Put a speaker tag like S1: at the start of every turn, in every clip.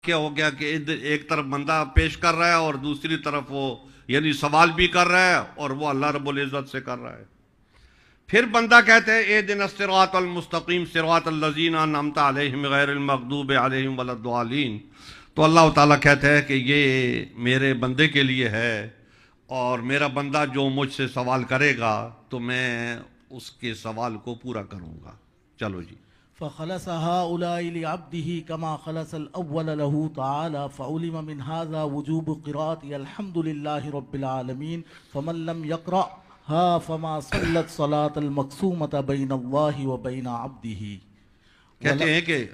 S1: کیا ہو گیا کہ ایک طرف بندہ پیش کر رہا ہے اور دوسری طرف وہ یعنی سوال بھی کر رہا ہے اور وہ اللہ رب العزت سے کر رہا ہے. پھر بندہ کہتے ہیں اہدنا الصراط المستقیم صراط الذین انعمت علیہم غیر المغضوب علیہم ولا الضالین. تو اللہ تعالیٰ کہتے ہیں کہ یہ میرے بندے کے لیے ہے اور میرا بندہ جو مجھ سے سوال کرے گا تو میں اس کے سوال کو پورا کروں گا. چلو جی.
S2: فخلص هؤلاء لعبده كما خلص الأول له تعالى فعلم من هذا وجوب قراءة الحمد لله رب العالمين فمن لم يقرأها فما صلت صلاة المقسومة بين الله وبين عبده.
S1: کہتے ہیں کہ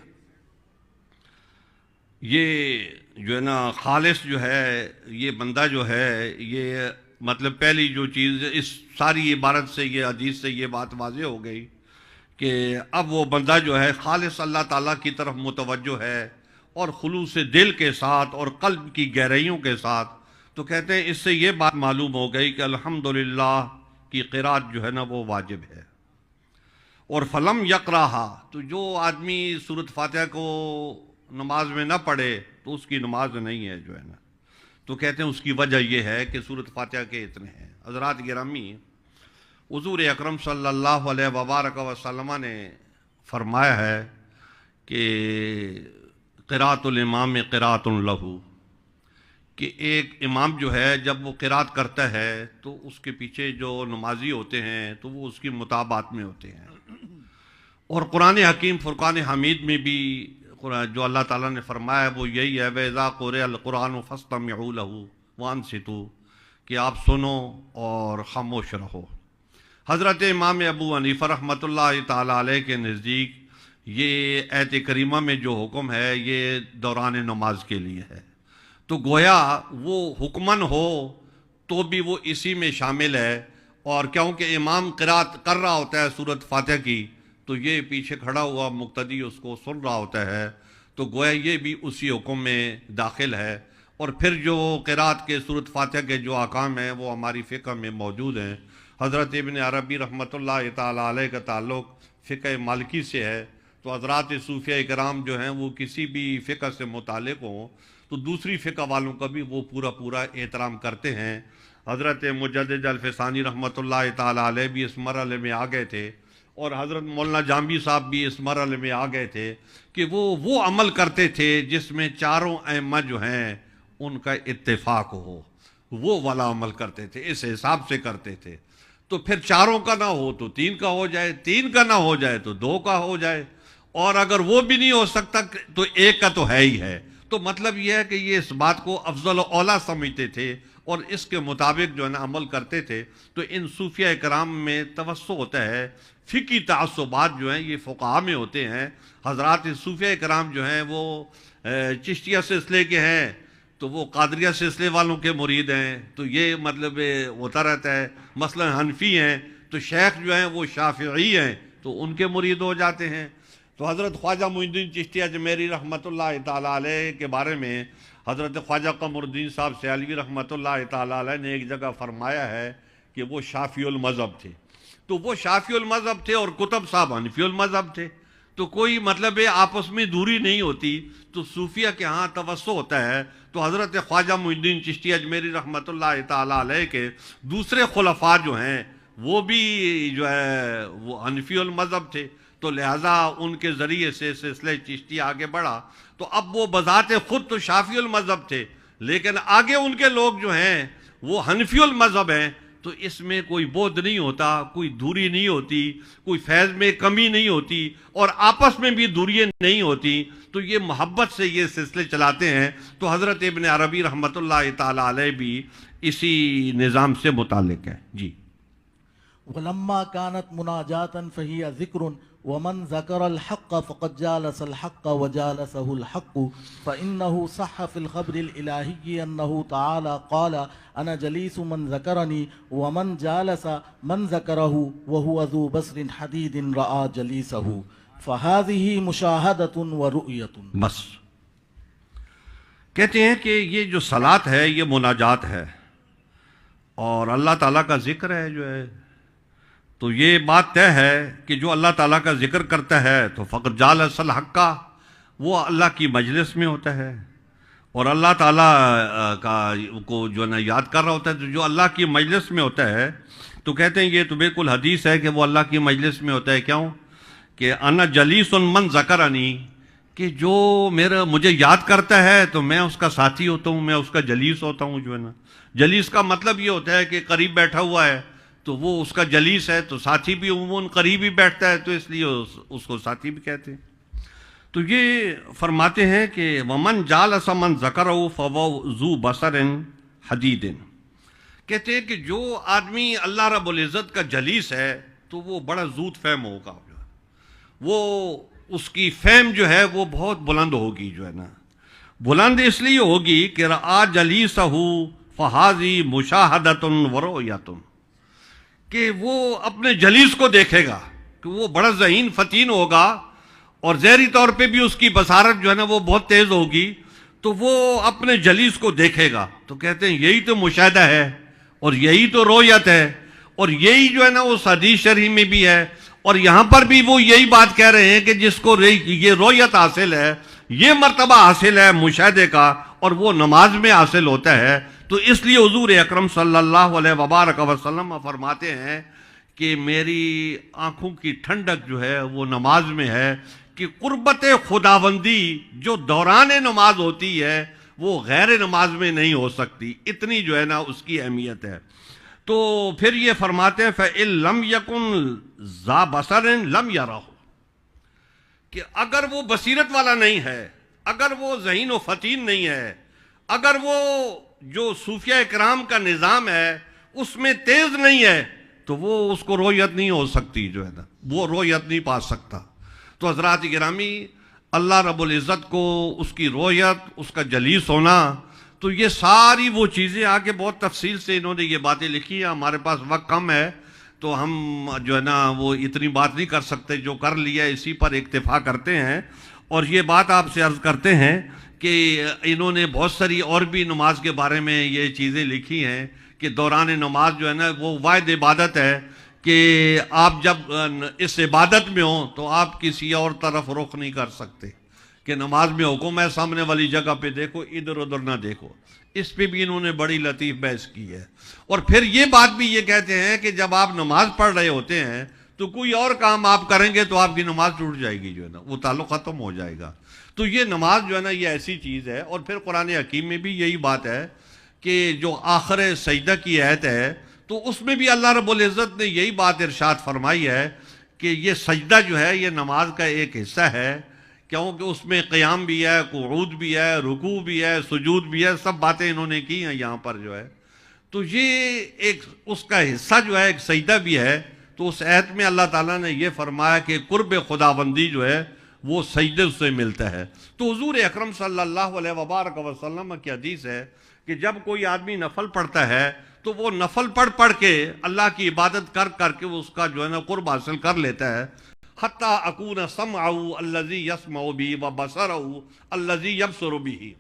S1: یہ جو ہے نا خالص جو ہے یہ بندہ جو ہے یہ مطلب پہلی جو چیز اس ساری عبارت سے یہ حدیث سے یہ بات واضح ہو گئی کہ اب وہ بندہ جو ہے خالص اللہ تعالیٰ کی طرف متوجہ ہے اور خلوص دل کے ساتھ اور قلب کی گہرائیوں کے ساتھ. تو کہتے ہیں اس سے یہ بات معلوم ہو گئی کہ الحمدللہ کی قرات جو ہے نا وہ واجب ہے. اور فلم یقراہا تو جو آدمی سورۃ فاتحہ کو نماز میں نہ پڑھے تو اس کی نماز نہیں ہے جو ہے نا. تو کہتے ہیں اس کی وجہ یہ ہے کہ سورۃ فاتحہ کے اتنے ہیں. حضرات گرامی، حضور اکرم صلی اللہ علیہ وبارک وسلم نے فرمایا ہے کہ قراءۃ الامام قراءۃ لہ، کہ ایک امام جو ہے جب وہ قراءت کرتا ہے تو اس کے پیچھے جو نمازی ہوتے ہیں تو وہ اس کی مطابعت میں ہوتے ہیں. اور قرآن حکیم فرقان حمید میں بھی جو اللہ تعالیٰ نے فرمایا وہ یہی ہے وَإِذَا قُرِئَ الْقُرْآنُ فَاسْتَمِعُوا لَهُ وَأَنصِتُوا، کہ آپ سنو اور خاموش رہو. حضرت امام ابو حنیفہ رحمۃ اللہ تعالیٰ علیہ کے نزدیک یہ آیت کریمہ میں جو حکم ہے یہ دوران نماز کے لیے ہے. تو گویا وہ حکمن ہو تو بھی وہ اسی میں شامل ہے، اور کیونکہ امام قرات کر رہا ہوتا ہے سورۃ فاتحہ کی تو یہ پیچھے کھڑا ہوا مقتدی اس کو سن رہا ہوتا ہے، تو گویا یہ بھی اسی حکم میں داخل ہے. اور پھر جو قرات کے سورۃ فاتحہ کے جو احکام ہیں وہ ہماری فقہ میں موجود ہیں. حضرت ابن عربی رحمۃ اللہ تعالیٰ علیہ کا تعلق فقہ مالکی سے ہے. تو حضرات صوفیہ کرام جو ہیں وہ کسی بھی فقہ سے متعلق ہوں تو دوسری فقہ والوں کا بھی وہ پورا احترام کرتے ہیں. حضرت مجدد الفسانی رحمۃ اللہ تعالیٰ علیہ بھی اس مرحلے میں آ گئے تھے، اور حضرت مولانا جامعی صاحب بھی اس مرحلے میں آ گئے تھے کہ وہ عمل کرتے تھے جس میں چاروں ائمہ جو ہیں ان کا اتفاق ہو، وہ والا عمل کرتے تھے، اس حساب سے کرتے تھے. تو پھر چاروں کا نہ ہو تو تین کا ہو جائے، تین کا نہ ہو جائے تو دو کا ہو جائے، اور اگر وہ بھی نہیں ہو سکتا تو ایک کا تو ہے ہی ہے. تو مطلب یہ ہے کہ یہ اس بات کو افضل و اولیٰ سمجھتے تھے اور اس کے مطابق جو ہے نا عمل کرتے تھے. تو ان صوفیہ کرام میں توسع ہوتا ہے، فقہی تعصبات جو ہیں یہ فقہاء میں ہوتے ہیں. حضرات صوفیہ کرام جو ہیں وہ چشتیہ سلسلے کے ہیں تو وہ قادریہ سلسلے والوں کے مرید ہیں، تو یہ مطلب ہوتا رہتا ہے. مثلا حنفی ہیں تو شیخ جو ہیں وہ شافعی ہیں تو ان کے مرید ہو جاتے ہیں. تو حضرت خواجہ معین الدین چشتی اجمیری رحمۃ اللہ تعالیٰ علیہ کے بارے میں حضرت خواجہ قمر الدین صاحب سیالوی رحمۃ اللہ تعالیٰ علیہ نے ایک جگہ فرمایا ہے کہ وہ شافعی المذہب تھے. تو وہ شافعی المذہب تھے اور کتب صاحب حنفی المذہب تھے، تو کوئی مطلب آپس میں دوری نہیں ہوتی. تو صوفیہ کے ہاں توسع ہوتا ہے. تو حضرت خواجہ معین الدین چشتی اجمیری رحمۃ اللہ تعالیٰ علیہ کے دوسرے خلفاء جو ہیں وہ بھی جو ہے وہ حنفی المذہب تھے، تو لہٰذا ان کے ذریعے سے سلسلہ چشتی آگے بڑھا. تو اب وہ بذات خود تو شافعی المذہب تھے لیکن آگے ان کے لوگ جو ہیں وہ حنفی المذہب ہیں. تو اس میں کوئی بودھ نہیں ہوتا، کوئی دوری نہیں ہوتی، کوئی فیض میں کمی نہیں ہوتی، اور آپس میں بھی دوریاں نہیں ہوتی. تو یہ محبت سے یہ سلسلے چلاتے ہیں. تو حضرت ابن عربی رحمۃ اللہ تعالیٰ علیہ بھی اسی نظام سے متعلق ہے. جی.
S2: ولما كانت مناجاتا فهي ذكر ومن ذكر الحق فقد جالس الحق وجالسه الحق فإنه صح في الخبر الإلهي أنه تعالى قال أنا جليس من ذكرني ومن جالس من ذكره وهو ذو بصر حديد رأى جليسه فهذه مشاهدة ورؤية.
S1: بس کہتے ہیں کہ یہ جو صلاۃ ہے یہ مناجات ہے اور اللہ تعالیٰ کا ذکر ہے جو ہے. تو یہ بات طے ہے کہ جو اللہ تعالیٰ کا ذکر کرتا ہے تو فقط جالس الحق کا وہ اللہ کی مجلس میں ہوتا ہے. اور اللہ تعالیٰ کا کو جو ہے نا یاد کر رہا ہوتا ہے، تو جو اللہ کی مجلس میں ہوتا ہے تو کہتے ہیں یہ تو بالکل حدیث ہے کہ وہ اللہ کی مجلس میں ہوتا ہے. کیوں کہ انا جلیس من ذکرنی، کہ جو مجھے یاد کرتا ہے تو میں اس کا ساتھی ہوتا ہوں، میں اس کا جلیس ہوتا ہوں. جو ہے نا جلیس کا مطلب یہ ہوتا ہے کہ قریب بیٹھا ہوا ہے تو وہ اس کا جلیس ہے، تو ساتھی بھی عموماً قریب ہی بیٹھتا ہے تو اس لیے اس کو ساتھی بھی کہتے ہیں. تو یہ فرماتے ہیں کہ ومن جالس من ذکرہ فهو ذو بصر حدید، کہتے ہیں کہ جو آدمی اللہ رب العزت کا جلیس ہے تو وہ بڑا زود فہم ہوگا، وہ اس کی فہم جو ہے وہ بہت بلند ہوگی. جو ہے نا بلند اس لیے ہوگی کہ رآ جلیسہ فہذی مشاہدۃ ورؤیۃ، کہ وہ اپنے جلیس کو دیکھے گا کہ وہ بڑا ذہین فتین ہوگا اور ظاہری طور پہ بھی اس کی بصارت جو ہے نا وہ بہت تیز ہوگی، تو وہ اپنے جلیس کو دیکھے گا. تو کہتے ہیں یہی تو مشاہدہ ہے اور یہی تو رؤیت ہے، اور یہی جو ہے نا وہ حدیث شریف میں بھی ہے، اور یہاں پر بھی وہ یہی بات کہہ رہے ہیں کہ جس کو یہ رؤیت حاصل ہے، یہ مرتبہ حاصل ہے مشاہدے کا، اور وہ نماز میں حاصل ہوتا ہے. تو اس لیے حضور اکرم صلی اللہ علیہ وبارک وسلم فرماتے ہیں کہ میری آنکھوں کی ٹھنڈک جو ہے وہ نماز میں ہے، کہ قربت خداوندی جو دوران نماز ہوتی ہے وہ غیر نماز میں نہیں ہو سکتی، اتنی جو ہے نا اس کی اہمیت ہے. تو پھر یہ فرماتے ہیں فَإِن لَمْ يَكُنْ ذَا بَصَرٍ لَمْ يَرَهُ، کہ اگر وہ بصیرت والا نہیں ہے، اگر وہ ذہین و فتین نہیں ہے، اگر وہ جو صوفیہ اکرام کا نظام ہے اس میں تیز نہیں ہے، تو وہ اس کو رؤیت نہیں ہو سکتی. جو ہے نا وہ رؤیت نہیں پا سکتا. تو حضرات گرامی، اللہ رب العزت کو اس کی رؤیت، اس کا جلیس ہونا، تو یہ ساری وہ چیزیں آگے بہت تفصیل سے انہوں نے یہ باتیں لکھی ہیں. ہمارے پاس وقت کم ہے تو ہم جو ہے نا وہ اتنی بات نہیں کر سکتے، جو کر لیا اسی پر اکتفا کرتے ہیں. اور یہ بات آپ سے عرض کرتے ہیں کہ انہوں نے بہت ساری اور بھی نماز کے بارے میں یہ چیزیں لکھی ہیں کہ دوران نماز جو ہے نا وہ واحد عبادت ہے، کہ آپ جب اس عبادت میں ہوں تو آپ کسی اور طرف رخ نہیں کر سکتے، کہ نماز میں حکم ہے سامنے والی جگہ پہ دیکھو، ادھر ادھر نہ دیکھو. اس پہ بھی انہوں نے بڑی لطیف بحث کی ہے. اور پھر یہ بات بھی یہ کہتے ہیں کہ جب آپ نماز پڑھ رہے ہوتے ہیں تو کوئی اور کام آپ کریں گے تو آپ کی نماز ٹوٹ جائے گی، جو ہے نا وہ تعلق ختم ہو جائے گا. تو یہ نماز جو ہے نا یہ ایسی چیز ہے. اور پھر قرآن حکیم میں بھی یہی بات ہے کہ جو آخر سجدہ کی آیت ہے تو اس میں بھی اللہ رب العزت نے یہی بات ارشاد فرمائی ہے کہ یہ سجدہ جو ہے یہ نماز کا ایک حصہ ہے، کیونکہ اس میں قیام بھی ہے، قعود بھی ہے، رکوع بھی ہے، سجود بھی ہے، سب باتیں انہوں نے کی ہیں یہاں پر جو ہے. تو یہ ایک اس کا حصہ جو ہے ایک سجدہ بھی ہے. تو اس آیت میں اللہ تعالیٰ نے یہ فرمایا کہ قرب خداوندی جو ہے وہ سجدے سے ملتا ہے. تو حضور اکرم صلی اللہ علیہ وبارک وسلم کی حدیث ہے کہ جب کوئی آدمی نفل پڑھتا ہے تو وہ نفل پڑھ کے اللہ کی عبادت کر کے اس کا جو ہے نا قرب حاصل کر لیتا ہے. حتیٰ اکون سمعہ الذی یسمع بہ وبصرہ الذی یبصر بہ.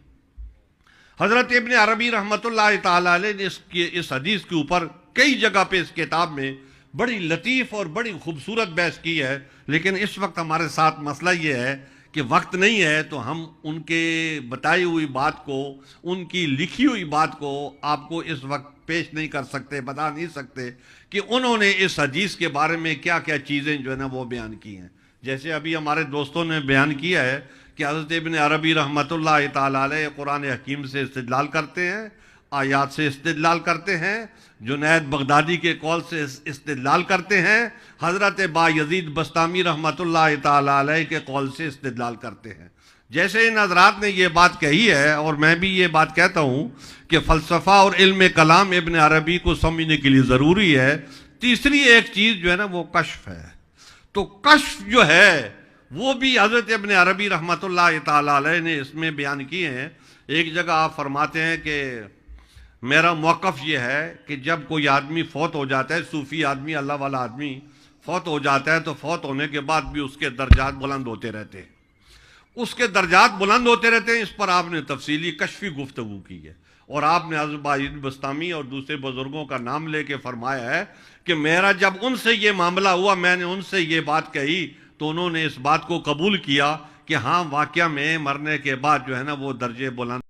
S1: حضرت ابن عربی رحمۃ اللہ تعالی علیہ نے اس حدیث کے اوپر کئی جگہ پہ اس کتاب میں بڑی لطیف اور بڑی خوبصورت بحث کی ہے. لیکن اس وقت ہمارے ساتھ مسئلہ یہ ہے کہ وقت نہیں ہے، تو ہم ان کے بتائی ہوئی بات کو، ان کی لکھی ہوئی بات کو آپ کو اس وقت پیش نہیں کر سکتے، بتا نہیں سکتے کہ انہوں نے اس حدیث کے بارے میں کیا کیا چیزیں جو ہے نا وہ بیان کی ہیں. جیسے ابھی ہمارے دوستوں نے بیان کیا ہے کہ حضرت ابن عربی رحمۃ اللہ تعالی علیہ قرآن حکیم سے استدلال کرتے ہیں، آیات سے استدلال کرتے ہیں، جنید بغدادی کے قول سے استدلال کرتے ہیں، حضرت با یزید بستامی رحمۃ اللہ تعالی علیہ کے قول سے استدلال کرتے ہیں. جیسے ان حضرات نے یہ بات کہی ہے، اور میں بھی یہ بات کہتا ہوں کہ فلسفہ اور علم کلام ابن عربی کو سمجھنے کے لیے ضروری ہے. تیسری ایک چیز جو ہے نا وہ کشف ہے. تو کشف جو ہے وہ بھی حضرت ابن عربی رحمۃ اللہ تعالی علیہ نے اس میں بیان کیے ہیں. ایک جگہ آپ فرماتے ہیں کہ میرا موقف یہ ہے کہ جب کوئی آدمی فوت ہو جاتا ہے، صوفی آدمی، اللہ والا آدمی فوت ہو جاتا ہے، تو فوت ہونے کے بعد بھی اس کے درجات بلند ہوتے رہتے ہیں، اس کے درجات بلند ہوتے رہتے ہیں. اس پر آپ نے تفصیلی کشفی گفتگو کی ہے، اور آپ نے حضرت باجد بستامی اور دوسرے بزرگوں کا نام لے کے فرمایا ہے کہ میرا جب ان سے یہ معاملہ ہوا، میں نے ان سے یہ بات کہی تو انہوں نے اس بات کو قبول کیا کہ ہاں واقعہ میں مرنے کے بعد جو ہے نا وہ درجے بلند